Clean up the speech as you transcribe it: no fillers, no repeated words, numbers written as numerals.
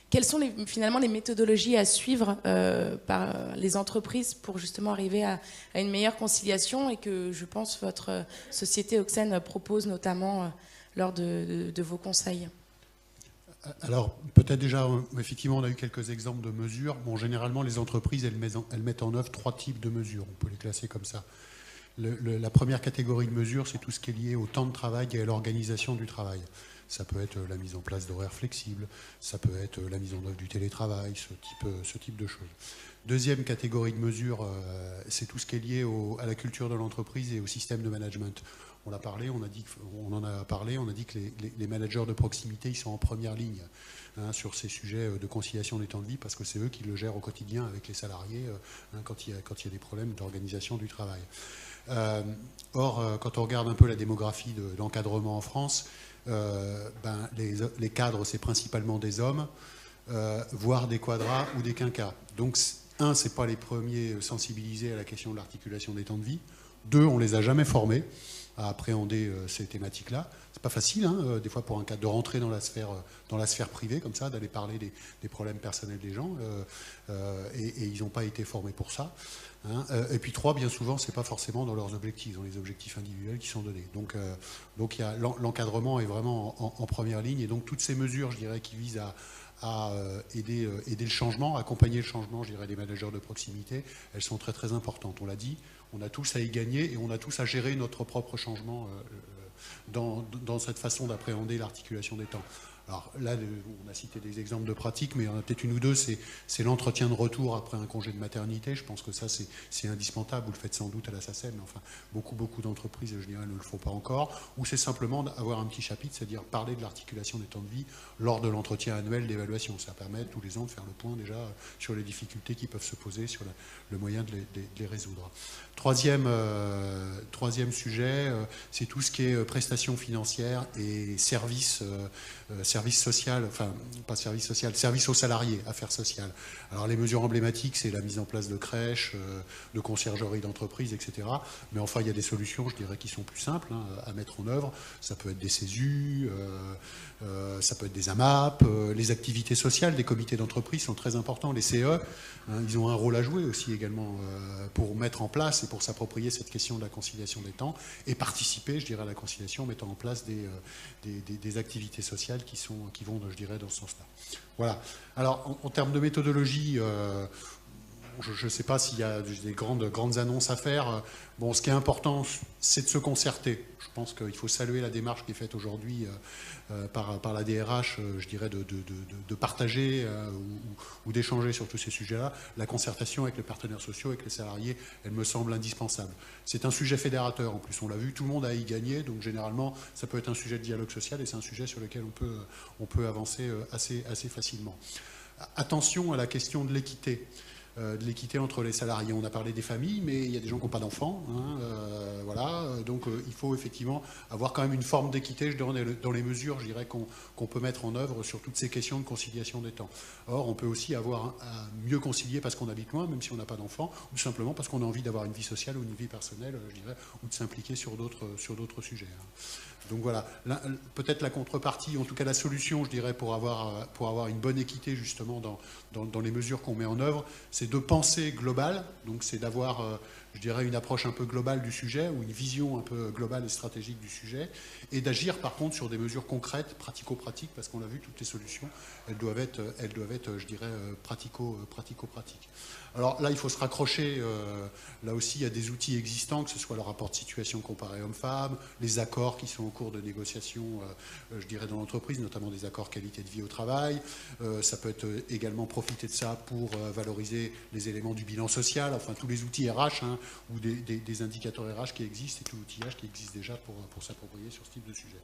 Quelles sont finalement les méthodologies à suivre par les entreprises pour justement arriver à une meilleure conciliation, et que je pense votre société Oxen propose notamment lors de vos conseils? Alors, peut-être déjà, effectivement, on a eu quelques exemples de mesures. Bon, généralement, les entreprises, elles mettent en œuvre 3 types de mesures. On peut les classer comme ça. La première catégorie de mesures, c'est tout ce qui est lié au temps de travail et à l'organisation du travail. Ça peut être la mise en place d'horaires flexibles, ça peut être la mise en œuvre du télétravail, ce type de choses. Deuxième catégorie de mesures, c'est tout ce qui est lié à la culture de l'entreprise et au système de management. On en a parlé, on a dit que les managers de proximité, ils sont en première ligne sur ces sujets de conciliation des temps de vie, parce que c'est eux qui le gèrent au quotidien avec les salariés quand il y a des problèmes d'organisation du travail. Or, quand on regarde un peu la démographie de l'encadrement en France, les cadres, c'est principalement des hommes, voire des quadras ou des quinquas. Donc, c'est pas les premiers sensibilisés à la question de l'articulation des temps de vie. 2, on les a jamais formés à appréhender ces thématiques-là. C'est pas facile, des fois pour un cadre, de rentrer dans la sphère privée, comme ça, d'aller parler des problèmes personnels des gens, et ils n'ont pas été formés pour ça. Et puis 3, bien souvent, c'est pas forcément dans leurs objectifs, dans les objectifs individuels qui sont donnés. Donc l'encadrement est vraiment en première ligne, et donc toutes ces mesures, je dirais, qui visent à aider le changement, accompagner le changement, je dirais, des managers de proximité, elles sont très très importantes. On l'a dit, on a tous à y gagner, et on a tous à gérer notre propre changement dans cette façon d'appréhender l'articulation des temps. Alors là, on a cité des exemples de pratiques, mais il y en a peut-être une ou deux, c'est l'entretien de retour après un congé de maternité. Je pense que ça, c'est indispensable. Vous le faites sans doute à la SACEM, mais enfin, beaucoup d'entreprises, je dirais, ne le font pas encore. Ou c'est simplement avoir un petit chapitre, c'est-à-dire parler de l'articulation des temps de vie lors de l'entretien annuel d'évaluation. Ça permet tous les ans de faire le point déjà sur les difficultés qui peuvent se poser, sur le moyen de les résoudre. Troisième sujet, c'est tout ce qui est prestations financières et services social, enfin pas service social, service aux salariés, affaires sociales. Alors les mesures emblématiques, c'est la mise en place de crèches, de conciergeries d'entreprise, etc. Mais enfin, il y a des solutions, je dirais, qui sont plus simples à mettre en œuvre. Ça peut être des CESU, ça peut être des AMAP, les activités sociales des comités d'entreprise sont très importants. Les CE, ils ont un rôle à jouer aussi également pour mettre en place et pour s'approprier cette question de la conciliation des temps et participer, je dirais, à la conciliation en mettant en place des activités sociales qui vont, je dirais, dans ce sens-là. Voilà. Alors, en termes de méthodologie, je ne sais pas s'il y a des grandes annonces à faire. Bon, ce qui est important, c'est de se concerter. Je pense qu'il faut saluer la démarche qui est faite aujourd'hui par la DRH, je dirais, de partager ou d'échanger sur tous ces sujets-là. La concertation avec les partenaires sociaux, avec les salariés, elle me semble indispensable. C'est un sujet fédérateur, en plus, on l'a vu, tout le monde a à y gagner, donc généralement, ça peut être un sujet de dialogue social, et c'est un sujet sur lequel on peut avancer assez facilement. Attention à la question de l'équité entre les salariés. On a parlé des familles, mais il y a des gens qui n'ont pas d'enfants. Voilà. Donc il faut effectivement avoir quand même une forme d'équité dans les mesures, je dirais, qu'on peut mettre en œuvre sur toutes ces questions de conciliation des temps. Or, on peut aussi avoir à mieux concilier parce qu'on habite loin, même si on n'a pas d'enfants, ou simplement parce qu'on a envie d'avoir une vie sociale ou une vie personnelle, je dirais, ou de s'impliquer sur d'autres sujets. Donc voilà, peut-être la contrepartie, en tout cas la solution, je dirais, pour avoir une bonne équité justement dans les mesures qu'on met en œuvre, c'est de penser global, donc c'est d'avoir, je dirais, une approche un peu globale du sujet, ou une vision un peu globale et stratégique du sujet, et d'agir par contre sur des mesures concrètes, pratico-pratiques, parce qu'on l'a vu, toutes les solutions, elles doivent être je dirais, pratico-pratiques. Alors là, il faut se raccrocher, là aussi, il y a des outils existants, que ce soit le rapport de situation comparé homme-femme, les accords qui sont en cours de négociation, je dirais, dans l'entreprise, notamment des accords qualité de vie au travail. Ça peut être également profiter de ça pour valoriser les éléments du bilan social, enfin tous les outils RH ou des indicateurs RH qui existent et tout l'outillage qui existe déjà pour s'approprier sur ce type de sujet.